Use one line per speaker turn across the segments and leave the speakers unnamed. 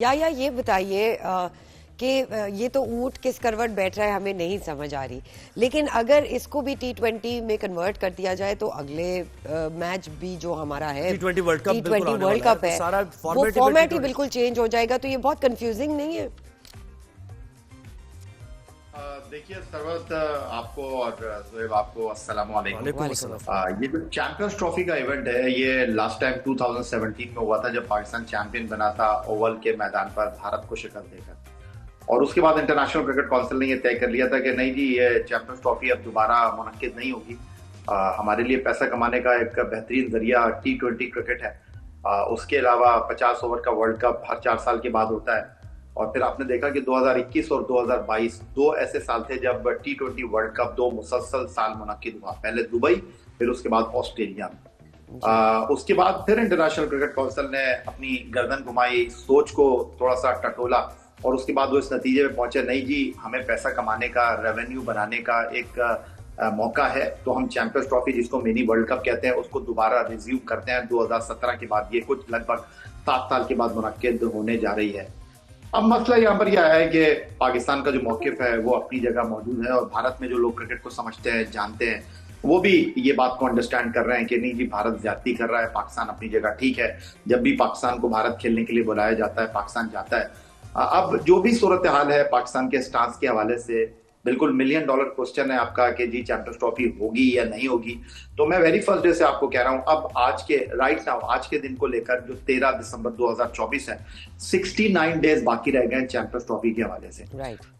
या ये बताइए कि ये तो ऊंट किस करवट बैठ रहा है हमें नहीं समझ आ रही, लेकिन अगर इसको भी T20 में कन्वर्ट कर दिया जाए तो अगले मैच भी जो हमारा है
T20 वर्ल्ड कप
है, वो फॉर्मेट ही बिल्कुल चेंज हो जाएगा। तो ये बहुत कंफ्यूजिंग नहीं है?
देखिए सरवत, आपको और जोएब आपको अस्सलाम वालेकुम। ये जो चैंपियंस ट्रॉफी का इवेंट है, ये लास्ट टाइम 2017 में हुआ था जब पाकिस्तान चैंपियन बना था ओवल के मैदान पर भारत को शिकस्त देकर। और उसके बाद इंटरनेशनल क्रिकेट काउंसिल ने ये तय कर लिया था कि नहीं जी, ये चैंपियंस ट्रॉफी अब दोबारा मुनक्किद नहीं होगी। हमारे लिए पैसा कमाने का एक बेहतरीन जरिया T20 क्रिकेट है। उसके अलावा 50 ओवर का वर्ल्ड कप हर 4 साल के बाद होता है। और फिर आपने देखा कि 2021 और 2022 दो ऐसे साल थे जब T20 वर्ल्ड कप दो मुसलसल साल मुनक्किद हुआ, पहले दुबई फिर उसके बाद ऑस्ट्रेलिया में। उसके बाद फिर इंटरनेशनल क्रिकेट काउंसिल ने अपनी गर्दन घुमाई, सोच को थोड़ा सा टटोला और उसके बाद वो इस नतीजे में पहुंचे, नहीं जी हमें पैसा कमाने का, रेवेन्यू बनाने का एक मौका है, तो हम चैंपियंस ट्रॉफी जिसको मिनी वर्ल्ड कप कहते हैं उसको दोबारा रिज्यूम करते हैं 2017 के बाद। ये कुछ लगभग 7 साल के बाद मुनक्किद होने जा रही है। अब मसला यहाँ पर यह है कि पाकिस्तान का जो मौकिफ है वो अपनी जगह मौजूद है और भारत में जो लोग क्रिकेट को समझते हैं, जानते हैं, वो भी ये बात को अंडरस्टैंड कर रहे हैं कि नहीं जी भारत ज्यादती कर रहा है, पाकिस्तान अपनी जगह ठीक है। जब भी पाकिस्तान को भारत खेलने के लिए बुलाया जाता है पाकिस्तान जाता है। अब जो भी सूरत हाल है पाकिस्तान के स्टांस के हवाले से, बिल्कुल $1 मिलियन क्वेश्चन है आपका कि जी चैंपियंस ट्रॉफी होगी या नहीं होगी। तो मैं वेरी फर्स्ट डे से आपको कह रहा हूं, अब आज के राइट नाउ आज के दिन को लेकर जो 13 दिसंबर 2024 है, 69 डेज बाकी रह गए चैंपियंस ट्रॉफी के हवाले से।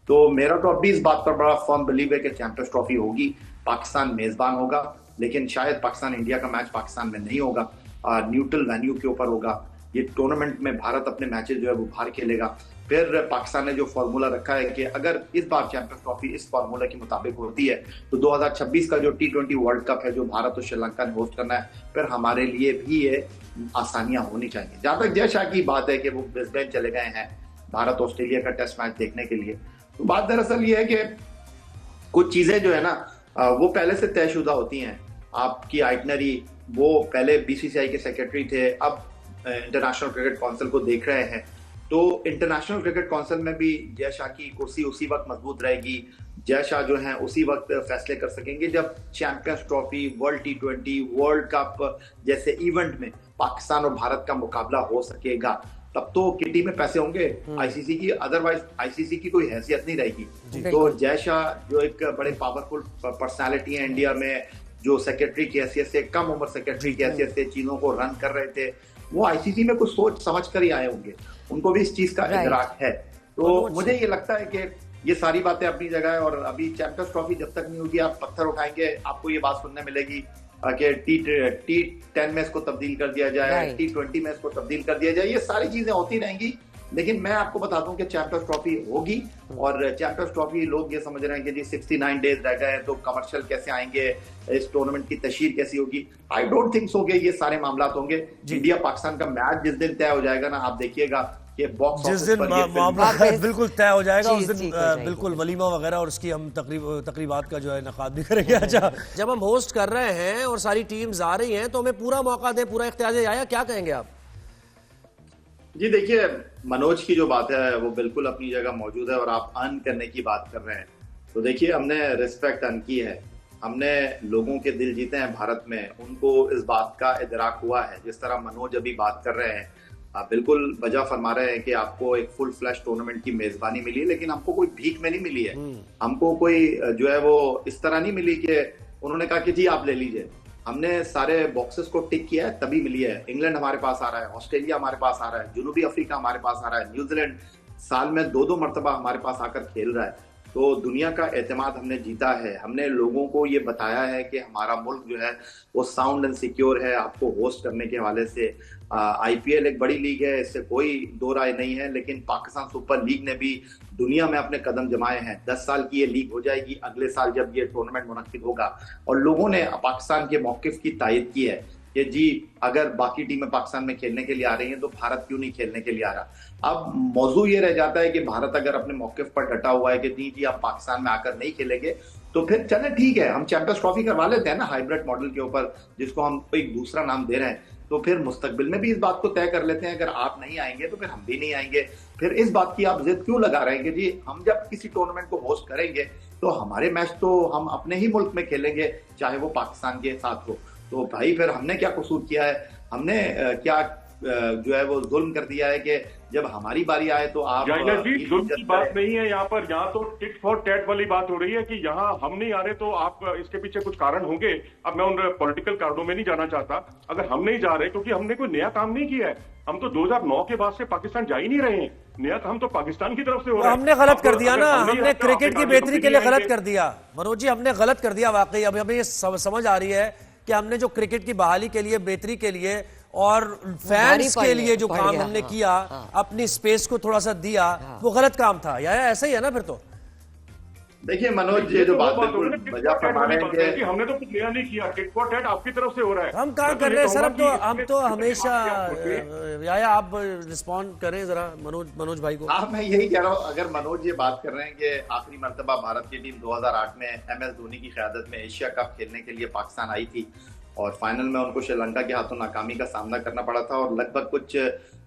तो मेरा तो अब भी इस बात पर बड़ा फर्म बिलीव है कि चैंपियंस ट्रॉफी होगी, पाकिस्तान मेजबान होगा, लेकिन शायद पाकिस्तान इंडिया का मैच पाकिस्तान में नहीं होगा, न्यूट्रल वेन्यू के ऊपर होगा। ये टूर्नामेंट में भारत अपने मैचेस जो है वो बाहर खेलेगा। फिर पाकिस्तान ने जो फॉर्मूला रखा है कि अगर इस बार चैंपियंस ट्रॉफी इस फॉर्मूला के मुताबिक होती है तो 2026 का जो T20 वर्ल्ड कप है जो भारत और श्रीलंका ने होस्ट करना है, फिर हमारे लिए भी ये आसानियां होनी चाहिए। जहां तक जय शाह की बात है कि वो ब्रिस्बेन चले गए हैं भारत ऑस्ट्रेलिया का टेस्ट मैच देखने के लिए, तो बात दरअसल ये है कि कुछ चीजें जो है ना वो पहले से तयशुदा होती हैं। आपकी आइटनरी, वो पहले BCCI के सेक्रेटरी थे, अब इंटरनेशनल क्रिकेट काउंसिल को देख रहे हैं। तो इंटरनेशनल क्रिकेट काउंसिल में भी जय शाह की कुर्सी उसी वक्त मजबूत रहेगी। जय शाह जो हैं उसी वक्त फैसले कर सकेंगे जब champions trophy, world T20, world cup जैसे इवेंट में पाकिस्तान और भारत का मुकाबला हो सकेगा। तब तो किटी में पैसे होंगे ICC की, अदरवाइज ICC की कोई हैसियत नहीं रहेगी। तो जय शाह जो एक बड़े पावरफुल पर्सनैलिटी है इंडिया में, जो सेक्रेटरी की हैसियत से, कम उम्र सेक्रेटरी की हैसियत से चीजों को रन कर रहे थे, वो ICC में कुछ सोच समझ कर ही आए होंगे, उनको भी इस चीज का इदराक है। तो मुझे ये लगता है कि ये सारी बातें अपनी जगह है। और अभी चैंपियंस ट्रॉफी जब तक नहीं होगी, आप पत्थर उठाएंगे आपको ये बात सुनने मिलेगी कि T10 में इसको तब्दील कर दिया जाए, T20 में इसको तब्दील कर दिया जाए। ये सारी चीजें होती रहेंगी, लेकिन मैं आपको बता दूं कि चैंपियंस ट्रॉफी होगी। और चैंपियंस ट्रॉफी लोग ये समझ रहे हैं कि जी 69 डेज रह गए तो कमर्शियल कैसे आएंगे, इस टूर्नामेंट की तशहीर कैसी होगी। आई डोंट थिंक सो कि ये सारे मामला होंगे। इंडिया पाकिस्तान का मैच जिस दिन तय हो जाएगा ना, आप देखिएगा कि बॉक्स
जिस दिन मामला बिल्कुल तय हो जाएगा उस दिन बिल्कुल वलीमा वगैरह और उसकी हम तकरीबात का जो है नकाद भी करेंगे। अच्छा, जब हम होस्ट कर रहे हैं और सारी टीम्स आ रही हैं तो हमें पूरा मौका दें, पूरा इख्तियार दें, आया क्या कहेंगे आप?
जी देखिए, मनोज की जो बात है वो बिल्कुल अपनी जगह मौजूद है और आप अर्न करने की बात कर रहे हैं। तो देखिए, हमने रिस्पेक्ट अर्न की है, हमने लोगों के दिल जीते हैं भारत में, उनको इस बात का इदराक हुआ है। जिस तरह मनोज अभी बात कर रहे हैं, आप बिल्कुल वजह फरमा रहे हैं कि आपको एक फुल फ्लैश टूर्नामेंट की मेजबानी मिली है, लेकिन हमको कोई भीख में नहीं मिली है। हमको कोई जो है वो इस तरह नहीं मिली कि उन्होंने कहा कि जी आप ले लीजिए। हमने सारे बॉक्सेस को टिक किया है तभी मिली है। इंग्लैंड हमारे पास आ रहा है, ऑस्ट्रेलिया हमारे पास आ रहा है, जनूबी अफ्रीका हमारे पास आ रहा है, न्यूजीलैंड साल में 2-2 मरतबा हमारे पास आकर खेल रहा है। तो दुनिया का एतमाद हमने जीता है। हमने लोगों को ये बताया है कि हमारा मुल्क जो है वो साउंड एंड सिक्योर है। आपको होस्ट करने के हवाले से IPL एक बड़ी लीग है, इससे कोई दो राय नहीं है, लेकिन पाकिस्तान सुपर लीग ने भी दुनिया में अपने कदम जमाए हैं। 10 साल की ये लीग हो जाएगी अगले साल जब ये टूर्नामेंट मुनक्किद होगा। और लोगों ने पाकिस्तान के मौकिफ की तायद की है कि जी अगर बाकी टीमें पाकिस्तान में खेलने के लिए आ रही हैं तो भारत क्यों नहीं खेलने के लिए आ रहा। अब मौजू ये रह जाता है कि भारत अगर अपने मौकिफ पर डटा हुआ है कि नहीं जी आप पाकिस्तान में आकर नहीं खेलेंगे, तो फिर चले ठीक है, हम चैंपियंस ट्रॉफी करवा लेते हैं ना हाइब्रिड मॉडल के ऊपर, जिसको हम एक दूसरा नाम दे रहे हैं। तो फिर मुस्तकबिल में भी इस बात को तय कर लेते हैं, अगर आप नहीं आएंगे तो फिर हम भी नहीं आएंगे। फिर इस बात की आप जिद क्यों लगा रहे हैं कि जी हम जब किसी टूर्नामेंट को होस्ट करेंगे तो हमारे मैच तो हम अपने ही मुल्क में खेलेंगे, चाहे वो पाकिस्तान के साथ हो। तो भाई फिर हमने क्या कसूर किया है? हमने क्या जो है वो जुल्म कर दिया है कि जब हमारी बारी आए तो आप
जी जुल्म की बात नहीं है यहाँ पर। यहाँ तो टिट फॉर टैट वाली बात हो रही है कि यहाँ हम नहीं आ रहे तो आप इसके पीछे कुछ कारण होंगे। अब मैं उन पॉलिटिकल कारणों में नहीं जाना चाहता। अगर हम नहीं जा रहे क्योंकि हमने कोई नया काम नहीं किया है, हम तो 2009 के बाद से पाकिस्तान जा ही नहीं रहे हैं। नया काम तो पाकिस्तान की तरफ से हो रहा है।
हमने गलत कर दिया ना, हमने क्रिकेट की बेहतरी के लिए गलत कर दिया मनोज जी, हमने गलत कर दिया वाकई। अब हमें ये समझ आ रही है कि हमने जो क्रिकेट की बहाली के लिए, बेहतरी के लिए और फैंस के लिए जो काम हमने किया, अपनी स्पेस को थोड़ा सा दिया, वो गलत काम था। या ऐसा ही है ना फिर तो?
देखिए मनोज, ये जो बात बिल्कुल वजह फरमा रहे हैं कि
हमने तो कुछ नया नहीं किया। टिट फॉर टैट आपकी तरफ से हो रहा है।
हम कहाँ कर रहे हैं सर? हम तो हमेशा या आप रिस्पॉन्ड करें जरा मनोज भाई को।
हाँ, मैं यही कह रहा हूँ, अगर मनोज ये बात कर रहे हैं कि आखिरी मर्तबा भारत की टीम 2008 में MS धोनी की क़यादत में एशिया कप खेलने के लिए पाकिस्तान आई थी और फाइनल में उनको श्रीलंका के हाथों नाकामी का सामना करना पड़ा था और लगभग कुछ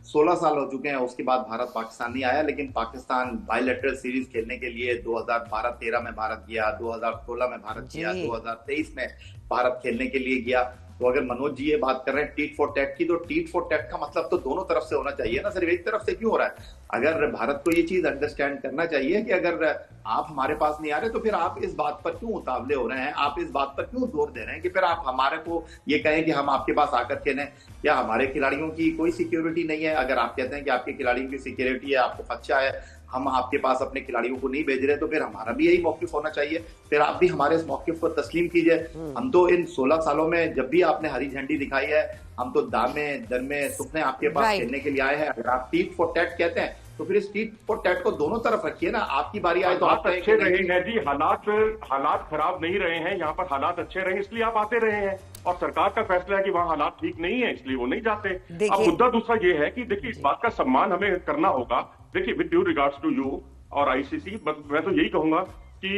16 साल हो चुके हैं उसके बाद भारत पाकिस्तान नहीं आया। लेकिन पाकिस्तान बायलैटरल सीरीज खेलने के लिए 2012-13 में भारत गया, 2016 में भारत गया, 2023 में भारत खेलने के लिए गया। तो अगर मनोज जी ये बात कर रहे हैं टीट फॉर टैट की, तो टीट फॉर टैट का मतलब तो दोनों तरफ से होना चाहिए ना, सिर्फ एक तरफ से क्यों हो रहा है? अगर भारत को ये चीज अंडरस्टैंड करना चाहिए कि अगर आप हमारे पास नहीं आ रहे तो फिर आप इस बात पर क्यों उतावले हो रहे हैं, आप इस बात पर क्यों जोर दे रहे हैं कि फिर आप हमारे को ये कहें कि हम आपके पास आकर खेलें। या हमारे खिलाड़ियों की कोई सिक्योरिटी नहीं है? अगर आप कहते हैं कि आपके खिलाड़ियों की सिक्योरिटी है, आपको खदशा है, हम आपके पास अपने खिलाड़ियों को नहीं भेज रहे, तो फिर हमारा भी यही मौकिफ होना चाहिए। फिर आप भी हमारे इस मौकिफ को तस्लीम कीजिए। हम तो इन 16 सालों में जब भी आपने हरी झंडी दिखाई है, हम तो दामे दरमे सुपने आपके पास खेलने के लिए आए हैं। अगर आप टीट फॉर टैट कहते हैं तो फिर इस टीट फॉर टैट को दोनों तरफ रखिए ना। आपकी बारी आए तो आप
अच्छे रहे हैं जी, हालात खराब नहीं रहे हैं, यहाँ पर हालात अच्छे रहे इसलिए आप आते रहे हैं। और सरकार का फैसला है कि वहाँ हालात ठीक नहीं है इसलिए वो नहीं जाते। अब मुद्दा दूसरा ये है कि देखिए, इस बात का सम्मान हमें करना होगा। देखिए, with due regards to you और आईसीसी, मैं तो यही कहूंगा कि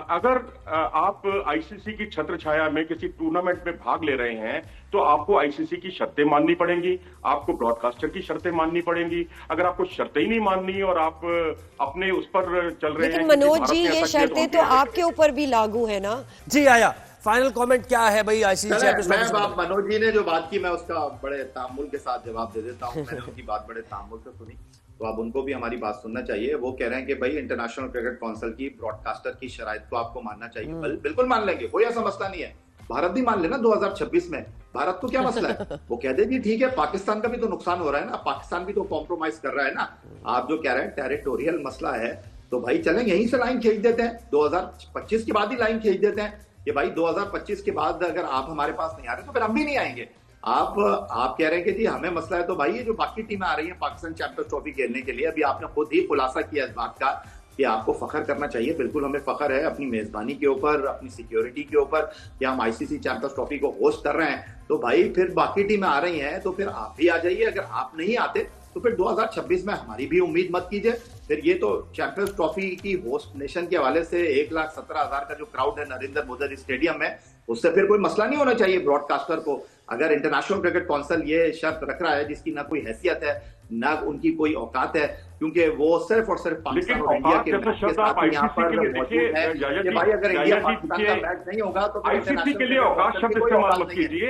अगर आप आईसीसी की छत्र छाया में किसी टूर्नामेंट में भाग ले रहे हैं तो आपको आईसीसी की शर्तें माननी पड़ेंगी, आपको ब्रॉडकास्टर की शर्तें माननी पड़ेंगी। अगर आपको शर्तें ही नहीं माननी और आप अपने उस पर चल रहे हैं।
लेकिन मनोज जी, ये शर्तें तो आपके ऊपर भी लागू है ना?
जी आया, फाइनल कमेंट क्या है भाई आईसीसी चैंपियंस?
मनोज जी ने जो बात की मैं उसका बड़े तामुल के साथ जवाब दे देता हूँ। मैंने उनकी बात बड़े तामुल से सुनी, तो अब उनको भी हमारी बात सुनना चाहिए। वो कह रहे हैं कि भाई इंटरनेशनल क्रिकेट काउंसिल की ब्रॉडकास्टर की शराइत को आपको मानना चाहिए। बिल्कुल मान लेंगे, कोई ऐसा मसला नहीं है। भारत भी मान लेना 2026 में, भारत को क्या मसला है? वो कह दे जी ठीक है, पाकिस्तान का भी तो नुकसान हो रहा है ना, पाकिस्तान भी तो कॉम्प्रोमाइज कर रहा है ना। आप जो कह रहे हैं टेरिटोरियल मसला है, तो भाई चलें यहीं से लाइन खींच देते हैं, 2025 के बाद ही लाइन खींच देते हैं कि भाई 2025 के बाद अगर आप हमारे पास नहीं आ रहे तो फिर हम भी नहीं आएंगे। आप कह रहे हैं कि जी हमें मसला है, तो भाई ये जो बाकी टीमें आ रही हैं पाकिस्तान चैंपियंस ट्रॉफी खेलने के लिए, अभी आपने खुद ही खुलासा किया इस बात का कि आपको फख्र करना चाहिए। बिल्कुल हमें फख्र है अपनी मेजबानी के ऊपर, अपनी सिक्योरिटी के ऊपर कि हम आईसीसी चैंपियंस ट्रॉफी को होस्ट कर रहे हैं। तो भाई फिर बाकी टीमें आ रही हैं तो फिर आप भी आ जाइए। अगर आप नहीं आते तो फिर 2026 में हमारी भी उम्मीद मत कीजिए। फिर ये तो चैंपियंस ट्रॉफी की होस्ट नेशन के हवाले से 1,17,000 का जो क्राउड है नरेंद्र मोदी स्टेडियम में, उससे फिर कोई मसला नहीं होना चाहिए ब्रॉडकास्टर को। अगर इंटरनेशनल क्रिकेट काउंसिल ये शर्त रख रहा है जिसकी ना कोई हैसियत है ना उनकी कोई औकात है, क्योंकि वो सिर्फ और सिर्फ पाकिस्तान और इंडिया के मैच के साथ यहाँ पर मौजूद है कि भाई अगर इंडिया पाकिस्तान का मैच नहीं होगा तो
आईसीसी के लिए औकात शब्द इस्तेमाल मत कीजिए।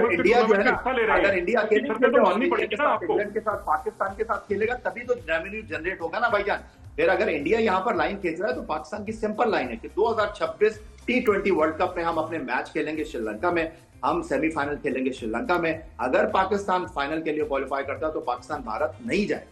इंडिया जो है ना, अगर इंडिया इंग्लैंड के साथ पाकिस्तान के साथ खेलेगा तभी तो रेवेन्यू जनरेट होगा ना भाईजान। फिर अगर इंडिया यहाँ पर लाइन खींच रहा है तो पाकिस्तान की सिंपल लाइन है कि 2026 T20 वर्ल्ड कप में हम अपने मैच खेलेंगे श्रीलंका में, हम सेमीफाइनल खेलेंगे श्रीलंका में। अगर पाकिस्तान फाइनल के लिए क्वालिफाई करता है तो पाकिस्तान भारत नहीं जाए।